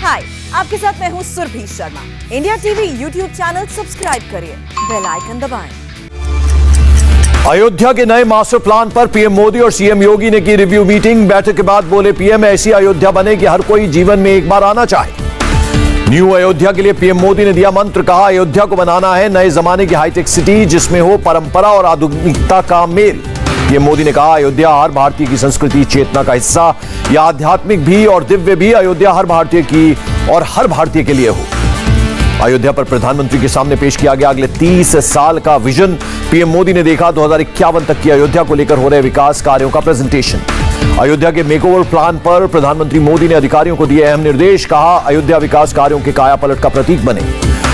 हाय, आपके साथ मैं हूँ Surabhi Sharma. India TV YouTube channel subscribe करिए, बेल आइकन दबाएं। अयोध्या के नए मास्टर प्लान पर पीएम मोदी और सीएम योगी ने की रिव्यू मीटिंग। बैठक के बाद बोले पीएम, ऐसी अयोध्या बने कि हर कोई जीवन में एक बार आना चाहे। न्यू अयोध्या के लिए पीएम मोदी ने दिया मंत्र, कहा अयोध्या को बनाना है नए जमाने की हाईटेक सिटी जिसमें हो परंपरा और आधुनिकता का मेल। पीएम मोदी ने कहा अयोध्या हर भारतीय की संस्कृति चेतना का हिस्सा, यह आध्यात्मिक भी और दिव्य भी। अयोध्या हर भारतीय की और हर भारतीय के लिए हो। अयोध्या पर प्रधानमंत्री के सामने पेश किया गया अगले 30 साल का विजन। पीएम मोदी ने देखा 2051 तक की अयोध्या को लेकर हो रहे विकास कार्यों का प्रेजेंटेशन। अयोध्या के मेकओवर प्लान पर प्रधानमंत्री मोदी ने अधिकारियों को दिए अहम निर्देश, कहा अयोध्या विकास कार्यों के कायापलट का प्रतीक बने।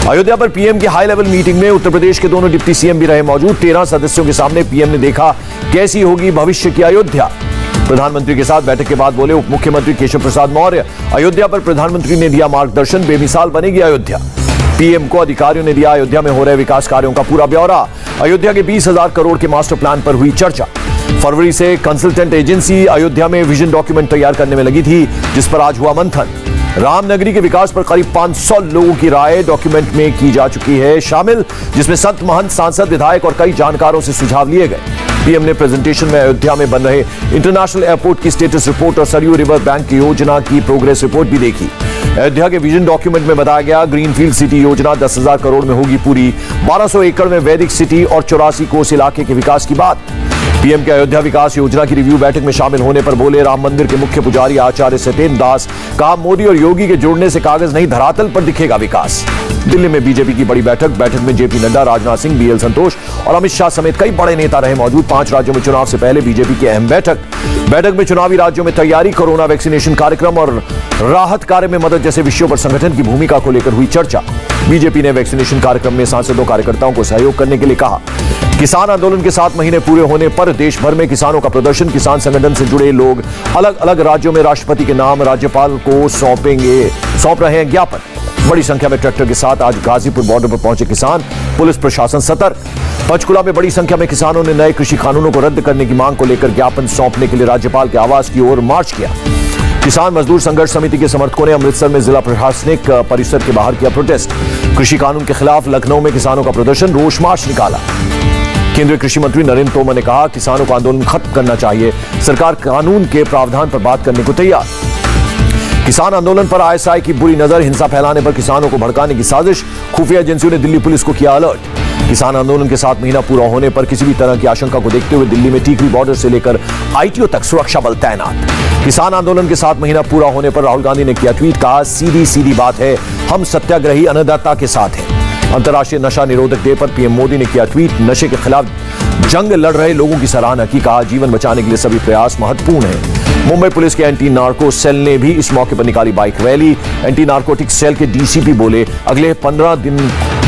अयोध्या पर पीएम की हाई लेवल मीटिंग में उत्तर प्रदेश के दोनों डिप्टी सीएम भी रहे मौजूद। 13 सदस्यों के सामने पीएम ने देखा कैसी होगी भविष्य की अयोध्या। प्रधानमंत्री के साथ बैठक के बाद बोले उप मुख्यमंत्री केशव प्रसाद मौर्य, अयोध्या पर प्रधानमंत्री ने दिया मार्गदर्शन, बेमिसाल बनेगी अयोध्या। पीएम को अधिकारियों ने दिया अयोध्या में हो रहे विकास कार्यों का पूरा ब्यौरा। अयोध्या के 20,000 करोड़ के मास्टर प्लान पर हुई चर्चा। फरवरी से कंसल्टेंट एजेंसी अयोध्या में विजन डॉक्यूमेंट तैयार करने में लगी थी, जिस पर आज हुआ मंथन। रामनगरी के विकास पर करीब 500 लोगों की राय डॉक्यूमेंट में की जा चुकी है शामिल, जिसमें संत महंत, सांसद, विधायक और कई जानकारों से सुझाव लिए गए। पीएम ने प्रेजेंटेशन में अयोध्या में बन रहे इंटरनेशनल एयरपोर्ट की स्टेटस रिपोर्ट और सरयू रिवर बैंक की योजना की प्रोग्रेस रिपोर्ट भी देखी। अयोध्या के विजन डॉक्यूमेंट में बताया गया ग्रीनफील्ड सिटी योजना 10,000 करोड़ में होगी पूरी। 1200 एकड़ में वैदिक सिटी और 84 कोस इलाके के विकास की बात। पीएम के अयोध्या विकास योजना की रिव्यू बैठक में शामिल होने पर बोले राम मंदिर के मुख्य पुजारी आचार्य सत्येंद्र दास, कहा मोदी और योगी के जुड़ने से कागज नहीं धरातल पर दिखेगा विकास। दिल्ली में बीजेपी की बड़ी बैठक में जेपी नड्डा, राजनाथ सिंह, बीएल संतोष और अमित शाह समेत कई बड़े नेता रहे मौजूद। 5 राज्यों में चुनाव से पहले बीजेपी की अहम बैठक में चुनावी राज्यों में तैयारी, कोरोना वैक्सीनेशन कार्यक्रम और राहत कार्य में मदद जैसे विषयों पर संगठन की भूमिका को लेकर हुई चर्चा। बीजेपी ने वैक्सीनेशन कार्यक्रम में सांसदों, कार्यकर्ताओं को सहयोग करने के लिए कहा। किसान आंदोलन के 7 महीने पूरे होने पर देश भर में किसानों का प्रदर्शन। किसान संगठन से जुड़े लोग अलग अलग राज्यों में राष्ट्रपति के नाम राज्यपाल को सौंप रहे हैं ज्ञापन। बड़ी संख्या में ट्रैक्टर के साथ आज गाजीपुर बॉर्डर पर पहुंचे किसान, पुलिस प्रशासन सतर्क। पंचकुला में बड़ी संख्या में किसानों ने नए कृषि कानूनों को रद्द करने की मांग को लेकर ज्ञापन सौंपने के लिए राज्यपाल के आवास की ओर मार्च किया। किसान मजदूर संघर्ष समिति के समर्थकों ने अमृतसर में जिला प्रशासनिक परिसर के बाहर किया प्रोटेस्ट। कृषि कानून के खिलाफ लखनऊ में किसानों का प्रदर्शन, रोष मार्च निकाला। केंद्रीय कृषि मंत्री नरेंद्र तोमर ने कहा किसानों को आंदोलन खत्म करना चाहिए, सरकार कानून के प्रावधान पर बात करने को तैयार। किसान आंदोलन पर आईएसआई की बुरी नजर, हिंसा फैलाने पर किसानों को भड़काने की साजिश, खुफिया एजेंसियों ने दिल्ली पुलिस को किया अलर्ट। किसान आंदोलन के 7 महीना पूरा होने पर किसी भी तरह की आशंका को देखते हुए दिल्ली में टीकरी बॉर्डर से लेकर आईटीओ तक सुरक्षा बल तैनात। किसान आंदोलन के 7 महीना पूरा होने पर राहुल गांधी ने किया ट्वीट, कहा सीधी सीधी बात है, हम सत्याग्रही अन्नदाता के साथ हैं। अंतर्राष्ट्रीय नशा निरोधक डे पर पीएम मोदी ने किया ट्वीट, नशे के खिलाफ जंग लड़ रहे लोगों की सराहना की, कहा जीवन बचाने के लिए सभी प्रयास महत्वपूर्ण हैं। मुंबई पुलिस के एंटी नार्को सेल ने भी इस मौके पर निकाली bike rally. Anti narcotic cell के डीसीपी बोले अगले 15 दिन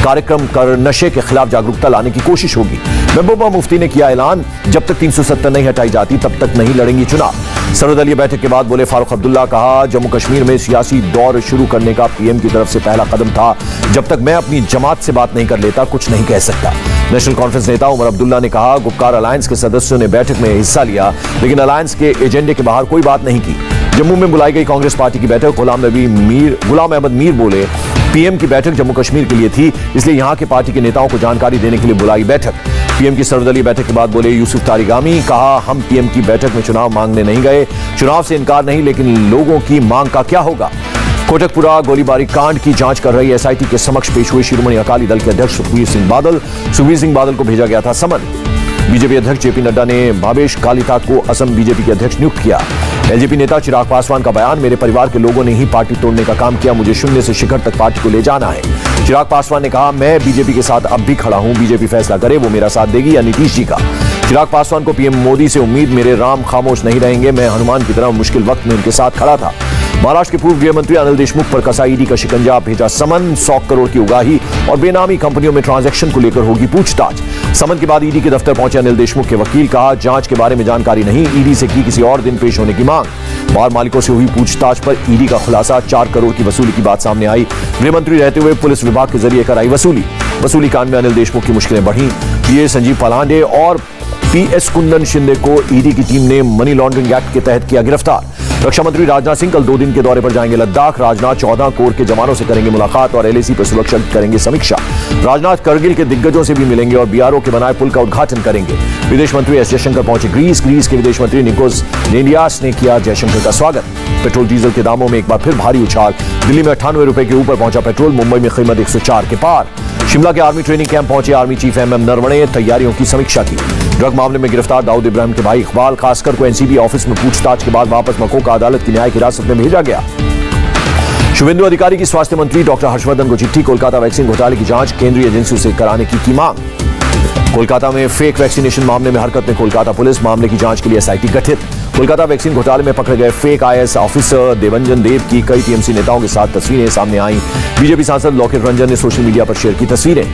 कार्यक्रम कर नशे के खिलाफ जागरूकता लाने की कोशिश होगी। महबूबा मुफ्ती ने किया ऐलान, जब तक 370 नहीं हटाई जाती तब तक नहीं लड़ेंगी चुनाव। सर्वदलीय बैठक के बाद बोले फारूक अब्दुल्ला, कहा जम्मू कश्मीर में सियासी दौर शुरू करने का पीएम की तरफ से पहला कदम था। जब तक मैं अपनी जमात से बात नहीं कर लेता कुछ नहीं कह सकता। नेशनल कॉन्फ्रेंस नेता उमर अब्दुल्ला ने कहा गुपकार अलायंस के सदस्यों ने बैठक में हिस्सा लिया, लेकिन अलायंस के एजेंडे के बाहर कोई बात नहीं की। जम्मू में बुलाई गई कांग्रेस पार्टी की बैठक, गुलाम अहमद मीर बोले पीएम की बैठक जम्मू कश्मीर के लिए थी, इसलिए यहां के पार्टी के नेताओं को जानकारी देने के लिए बुलाई बैठक। पीएम की सर्वदलीय बैठक के बाद बोले यूसुफ तारिगामी, कहा हम पीएम की बैठक में चुनाव मांगने नहीं गए, चुनाव से इनकार नहीं, लेकिन लोगों की मांग का क्या होगा। कोटकपुरा गोलीबारी कांड की जांच कर रही एसआईटी के समक्ष पेश हुए शिरोमणि अकाली दल के अध्यक्ष सुखबीर सिंह बादल को भेजा गया था समन। बीजेपी अध्यक्ष जेपी नड्डा ने भावेश कालिता को असम बीजेपी के अध्यक्ष नियुक्त किया। एलजेपी नेता चिराग पासवान का बयान, मेरे परिवार के लोगों ने ही पार्टी तोड़ने का काम किया, मुझे शून्य से शिखर तक पार्टी को ले जाना है। चिराग पासवान ने कहा मैं बीजेपी के साथ अब भी खड़ा हूं, बीजेपी फैसला करे वो मेरा साथ देगी या नीतीश जी का। चिराग पासवान को पीएम मोदी से उम्मीद, मेरे राम खामोश नहीं रहेंगे, मैं हनुमान की तरह मुश्किल वक्त में उनके साथ खड़ा था। महाराष्ट्र के पूर्व गृह मंत्री अनिल देशमुख पर कसा ईडी का शिकंजा, भेजा समन। 100 करोड़ की उगाही और बेनामी कंपनियों में ट्रांजैक्शन को लेकर होगी पूछताछ। समन के बाद ईडी के दफ्तर पहुंचे अनिल देशमुख के वकील, कहा जांच के बारे में जानकारी नहीं, ईडी से की किसी और दिन पेश होने की मांग। बार मालिकों से हुई पूछताछ पर ईडी का खुलासा, 4 करोड़ की वसूली की बात सामने आई। गृह मंत्री रहते हुए पुलिस विभाग के जरिए कराई वसूली कांड में अनिल देशमुख की मुश्किलें बढ़ी। पीए संजीव पलांडे और पीएस कुंदन शिंदे को ईडी की टीम ने मनी लॉन्ड्रिंग एक्ट के तहत किया गिरफ्तार। रक्षा मंत्री राजनाथ सिंह कल 2 दिन के दौरे पर जाएंगे लद्दाख। राजनाथ 14 कोर के जवानों से करेंगे मुलाकात और LAC पर सुरक्षा की करेंगे समीक्षा। राजनाथ करगिल के दिग्गजों से भी मिलेंगे और BRO के बनाए पुल का उद्घाटन करेंगे। विदेश मंत्री एस जयशंकर पहुंचे ग्रीस के विदेश मंत्री निकोस डेंडियास ने किया जयशंकर का स्वागत। पेट्रोल डीजल के दामों में एक बार फिर भारी उछाल। दिल्ली में 98 रुपए के ऊपर पहुंचा पेट्रोल। मुंबई में कीमत 104 के पार। शिमला के आर्मी ट्रेनिंग कैंप पहुंचे आर्मी चीफ MM नरवणे, तैयारियों की समीक्षा की। ड्रग मामले में गिरफ्तार दाऊद इब्राहिम के भाई इकबाल कासकर को NCB ऑफिस में पूछताछ के बाद वापस मकोका अदालत की न्यायिक हिरासत में भेजा गया। शुभेंदु अधिकारी की स्वास्थ्य मंत्री डॉक्टर हर्षवर्धन को चिट्ठी। कोलकाता वैक्सीन घोटाले की जांच केंद्रीय एजेंसियों से कराने की मांग। कोलकाता में फेक वैक्सीनेशन मामले में हरकत में कोलकाता पुलिस। मामले की जांच के लिए SIT गठित। कोलकाता वैक्सीन घोटाले में पकड़े गए फेक IAS ऑफिसर देवंजन देव की कई TMC नेताओं के साथ तस्वीरें सामने आई। बीजेपी सांसद लौकिक रंजन ने सोशल मीडिया पर शेयर की तस्वीरें।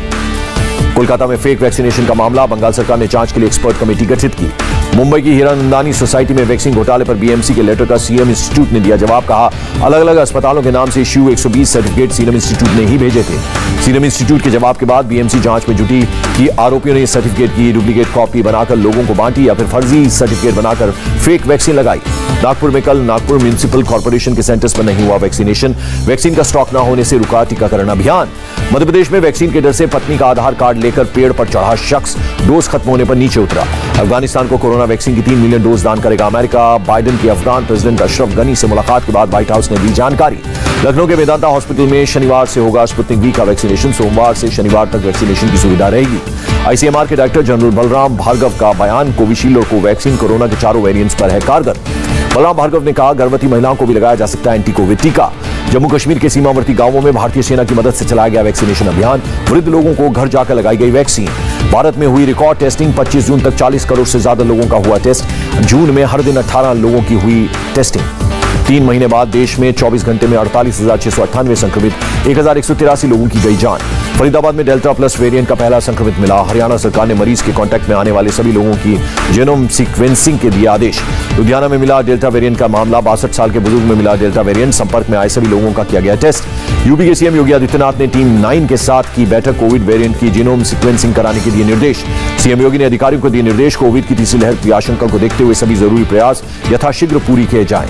कोलकाता में फेक वैक्सीनेशन का मामला। बंगाल सरकार ने जांच के लिए एक्सपर्ट कमेटी गठित की। मुंबई की हीरानंदानी सोसाइटी में वैक्सीन घोटाले पर BMC के लेटर का सीरम इंस्टीट्यूट ने दिया जवाब। कहा अलग अलग अस्पतालों के नाम से इश्यू 120 सर्टिफिकेट सीरम इंस्टीट्यूट ने ही भेजे थे। सीरम इंस्टीट्यूट के जवाब के बाद BMC जांच में जुटी कि आरोपियों ने सर्टिफिकेट की डुप्लीकेट कॉपी बनाकर लोगों को बांटी या फिर फर्जी सर्टिफिकेट बनाकर फेक वैक्सीन लगाई। नागपुर में कल नागपुर म्युनिसिपल कॉर्पोरेशन के सेंटर्स पर नहीं हुआ वैक्सीनेशन। वैक्सीन का स्टॉक न होने से रुका टीकाकरण अभियान। मध्य प्रदेश में वैक्सीन के डर से पत्नी का आधार कार्ड लेकर पेड़ पर चढ़ा शख्स डोज खत्म होने पर नीचे उतरा। अफगानिस्तान को कोरोना वैक्सीन की 3 मिलियन डोज दान करेगा अमेरिका। बाइडेन की अफगान प्रेसिडेंट अशरफ गनी से मुलाकात के बाद व्हाइट हाउस ने दी जानकारी। लखनऊ के मेदांता हॉस्पिटल में शनिवार से होगा स्पुतनिक V का वैक्सीनेशन। सोमवार से शनिवार तक वैक्सीनेशन की सुविधा रहेगी। ICMR के डायरेक्टर जनरल बलराम भार्गव का बयान। कोविशील्ड और कोवैक्सीन कोरोना के चारों वेरिएंट्स पर है कारगर। बलराम भार्गव ने कहा गर्भवती महिलाओं को भी लगाया जा सकता है एंटी कोविड टीका। जम्मू कश्मीर के सीमावर्ती गांवों में भारतीय सेना की मदद से चलाया गया वैक्सीनेशन अभियान। वृद्ध लोगों को घर जाकर लगाई गई वैक्सीन। भारत में हुई रिकॉर्ड टेस्टिंग। 25 जून तक 40 करोड़ से ज्यादा लोगों का हुआ टेस्ट। जून में हर दिन 18 लोगों की हुई टेस्टिंग। 3 महीने बाद देश में 24 घंटे में 48,698 संक्रमित, 1,183 लोगों की गई जान। फरीदाबाद में डेल्टा प्लस वेरिएंट का पहला संक्रमित मिला। हरियाणा सरकार ने मरीज के कांटेक्ट में आने वाले सभी लोगों की जेनोम सीक्वेंसिंग के दिए आदेश। लुधियाना में मिला डेल्टा वेरिएंट का मामला। 62 साल के बुजुर्ग में मिला डेल्टा वेरिएंट। संपर्क में आए सभी लोगों का किया गया टेस्ट। यूपी के CM योगी आदित्यनाथ ने टीम 9 के साथ की बैठक। कोविड वेरिएंट की जीनोम सीक्वेंसिंग कराने के दिए निर्देश। CM योगी ने अधिकारियों को दिए निर्देश। कोविड की तीसरी लहर की आशंका को देखते हुए सभी जरूरी प्रयास यथाशीघ्र पूरी किए जाएं।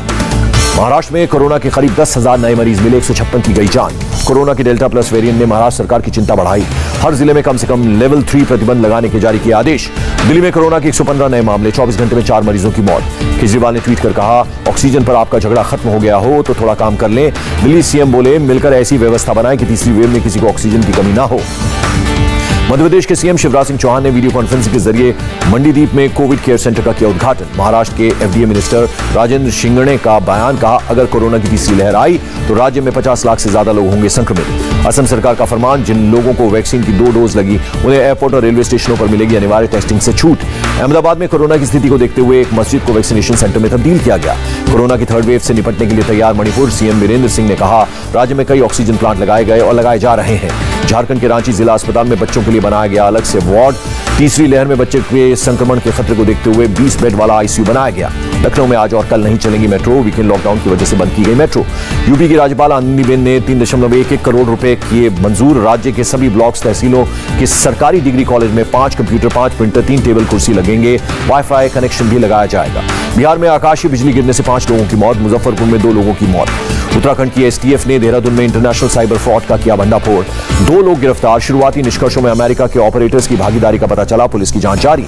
महाराष्ट्र में कोरोना के करीब 10,000 नए मरीज मिले। 156 की गई जान। कोरोना की डेल्टा प्लस वेरिएंट ने महाराष्ट्र सरकार की चिंता बढ़ाई। हर जिले में कम से कम लेवल 3 प्रतिबंध लगाने के जारी किए आदेश। दिल्ली में कोरोना के 115 नए मामले। 24 घंटे में 4 मरीजों की मौत। केजरीवाल ने ट्वीट कर कहा ऑक्सीजन पर आपका झगड़ा खत्म हो गया हो तो थोड़ा काम कर लें। दिल्ली CM बोले मिलकर ऐसी व्यवस्था बनाएं कि तीसरी वेव में किसी को ऑक्सीजन की कमी ना हो। मध्य प्रदेश के CM शिवराज सिंह चौहान ने वीडियो कॉन्फ्रेंसिंग के जरिए मंडीदीप में कोविड केयर सेंटर का किया उद्घाटन। महाराष्ट्र के FDA मिनिस्टर राजेंद्र शिंगणे का बयान। कहा अगर कोरोना की तीसरी लहर आई तो राज्य में 50 लाख से ज्यादा लोग होंगे संक्रमित। असम सरकार का फरमान। जिन लोगों को वैक्सीन की 2 डोज लगी उन्हें एयरपोर्ट और रेलवे स्टेशनों पर मिलेगी अनिवार्य टेस्टिंग से छूट। अहमदाबाद में कोरोना की स्थिति को देखते हुए एक मस्जिद को वैक्सीनेशन सेंटर में तब्दील किया गया। कोरोना की 3rd वेव से निपटने के लिए तैयार मणिपुर। CM वीरेंद्र सिंह ने कहा राज्य में कई ऑक्सीजन प्लांट लगाए गए और लगाए जा रहे हैं। झारखंड के रांची जिला अस्पताल में बच्चों के लिए बनाया गया अलग से वार्ड। तीसरी लहर में बच्चे के संक्रमण के खतरे को देखते हुए 20 बेड वाला ICU बनाया गया। लखनऊ में आज और कल नहीं चलेंगी मेट्रो। वीकेंड लॉकडाउन की वजह से बंद की गई मेट्रो। यूपी की राज्यपाल आनंदीबेन ने 3.11 करोड़ रुपए किए मंजूर। राज्य के सभी ब्लॉक्स तहसीलों के सरकारी डिग्री कॉलेज में 5 कंप्यूटर, 5 प्रिंटर, 3 टेबल कुर्सी लगेंगे। वाईफाई कनेक्शन भी लगाया जाएगा। बिहार में आकाशीय बिजली गिरने से 5 लोगों की मौत। मुजफ्फरपुर में 2 लोगों की मौत। उत्तराखंड की STF ने देहरादून में इंटरनेशनल साइबर फ्रॉड का किया भंडाफोड़। 2 लोग गिरफ्तार। शुरुआती निष्कर्षों में अमेरिका के ऑपरेटर्स की भागीदारी का पता चला। पुलिस की जांच जारी।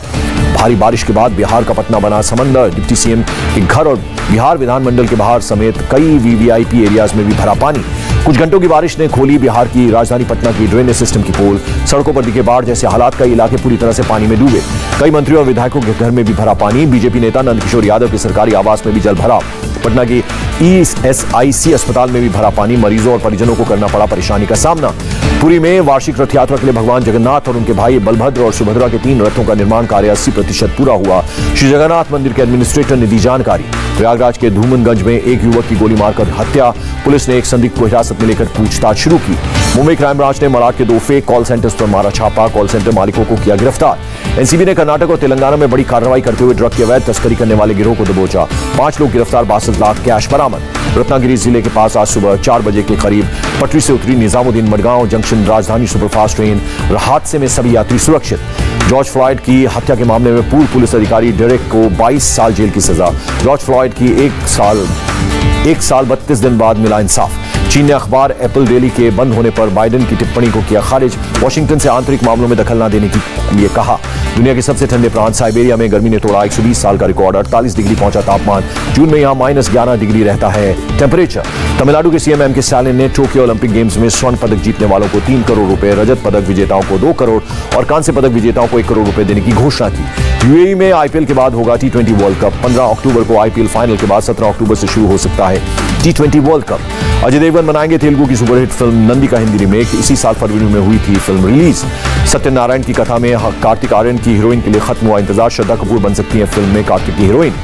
भारी बारिश के बाद बिहार का पटना बना समंदर। डिप्टी CM के घर और बिहार विधानमंडल के बाहर समेत कई VVIP एरियाज में भी भरा पानी। कुछ घंटों की बारिश ने खोली बिहार की राजधानी पटना की ड्रेनेज सिस्टम की पोल। सड़कों पर दिखे बाढ़ जैसे हालात। कई इलाके पूरी तरह से पानी में डूबे। कई मंत्रियों और विधायकों के घर में भी भरा पानी। बीजेपी नेता नंदकिशोर यादव के सरकारी आवास में भी जल भराव। पटना की ESIC अस्पताल में भी भरा पानी। मरीजों और परिजनों को करना पड़ा परेशानी का सामना। पुरी में वार्षिक रथ यात्रा के लिए भगवान जगन्नाथ और उनके भाई बलभद्र और सुभद्रा के 3 रथों का निर्माण कार्य 80% पूरा हुआ। श्री जगन्नाथ मंदिर के एडमिनिस्ट्रेटर ने दी जानकारी। प्रयागराज के धूमनगंज में एक युवक की गोली मारकर हत्या। पुलिस ने एक संदिग्ध को हिरासत में लेकर पूछताछ शुरू की। मुंबई क्राइम ब्रांच ने मराठ के 2 फेक कॉल सेंटर्स पर मारा छापा। कॉल सेंटर मालिकों को किया गिरफ्तार। एनसीबी ने कर्नाटक और तेलंगाना में बड़ी कार्रवाई करते हुए ड्रग की अवैध तस्करी करने वाले गिरोह को दबोचा। 5 लोग गिरफ्तार, 62 लाख कैश बरामद। रत्नागिरी जिले के पास आज सुबह 4 बजे के करीब पटरी से उतरी निजामुद्दीन मडगांव जंक्शन राजधानी सुपरफास्ट ट्रेन। हादसे में सभी यात्री सुरक्षित। जॉर्ज फ्लॉयड की हत्या के मामले में पूर्व पुलिस अधिकारी डेरेक को 22 साल जेल की सजा। जॉर्ज फ्लॉयड की 1 साल 32 दिन बाद मिला इंसाफ। चीन ने अखबार एपल डेली के बंद होने पर बाइडेन की टिप्पणी को किया खारिज। वॉशिंगटन से आंतरिक मामलों में दखल न देने के लिए कहा। दुनिया के सबसे ठंडे प्रांत साइबेरिया में गर्मी ने तोड़ा 120 साल का रिकॉर्ड। 48 डिग्री पहुंचा तापमान। जून में यहां -11 डिग्री रहता है टेम्परेचर। तमिलनाडु के सीएम एम के स्टालिन ने टोक्यो ओलंपिक गेम्स में स्वर्ण पदक जीतने वालों को 3 करोड़ रुपए, रजत पदक विजेताओं को 2 करोड़ और कांस्य पदक विजेताओं को 1 करोड़ रुपए देने की घोषणा की। यूएई में आईपीएल के बाद होगा T20 वर्ल्ड कप। 15 अक्टूबर को आईपीएल फाइनल के बाद 17 अक्टूबर से शुरू हो सकता है T20 world cup. Ajay Devgan बनाएंगे तेलुगु की सुपरहिट फिल्म नंदी का हिंदी रीमेक। इसी साल फरवरी में हुई थी फिल्म रिलीज। सत्यनारायण की कथा में कार्तिक आर्यन की हीरोइन के लिए खत्म हुआ इंतजार। श्रद्धा कपूर बन सकती है फिल्म में कार्तिक की हीरोइन।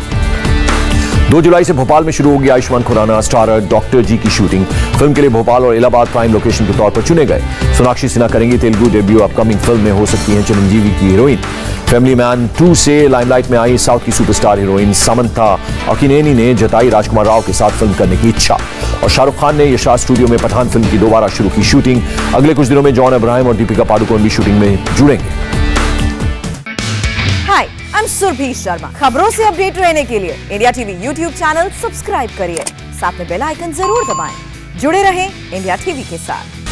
2 जुलाई से भोपाल में शुरू होगी आयुष्मान खुराना स्टारर डॉक्टर जी की शूटिंग। फिल्म के लिए भोपाल और इलाहाबाद प्राइम लोकेशन के तौर पर चुने गए। सोनाक्षी सिन्हा करेंगी तेलुगु डेब्यू। अपकमिंग फिल्म में हो सकती हैं चिरंजीवी की हीरोइन। फैमिली मैन 2 से लाइमलाइट में आई साउथ की सुपरस्टार हीरोइन समंथा अकिनेनी ने जताई राजकुमार राव के साथ फिल्म करने की इच्छा। और शाहरुख खान ने यशास स्टूडियो में पठान फिल्म की दोबारा शुरू की शूटिंग। अगले कुछ दिनों में जॉन अब्राहम और दीपिका पादुकोण भी शूटिंग में जुड़ेंगे। हाय, आई एम सुरभि शर्मा। खबरों से अपडेट रहने के लिए India TV YouTube channel subscribe करिए। साथ में बेल आइकन जरूर दबाएं। जुड़े रहें इंडिया टीवी के साथ।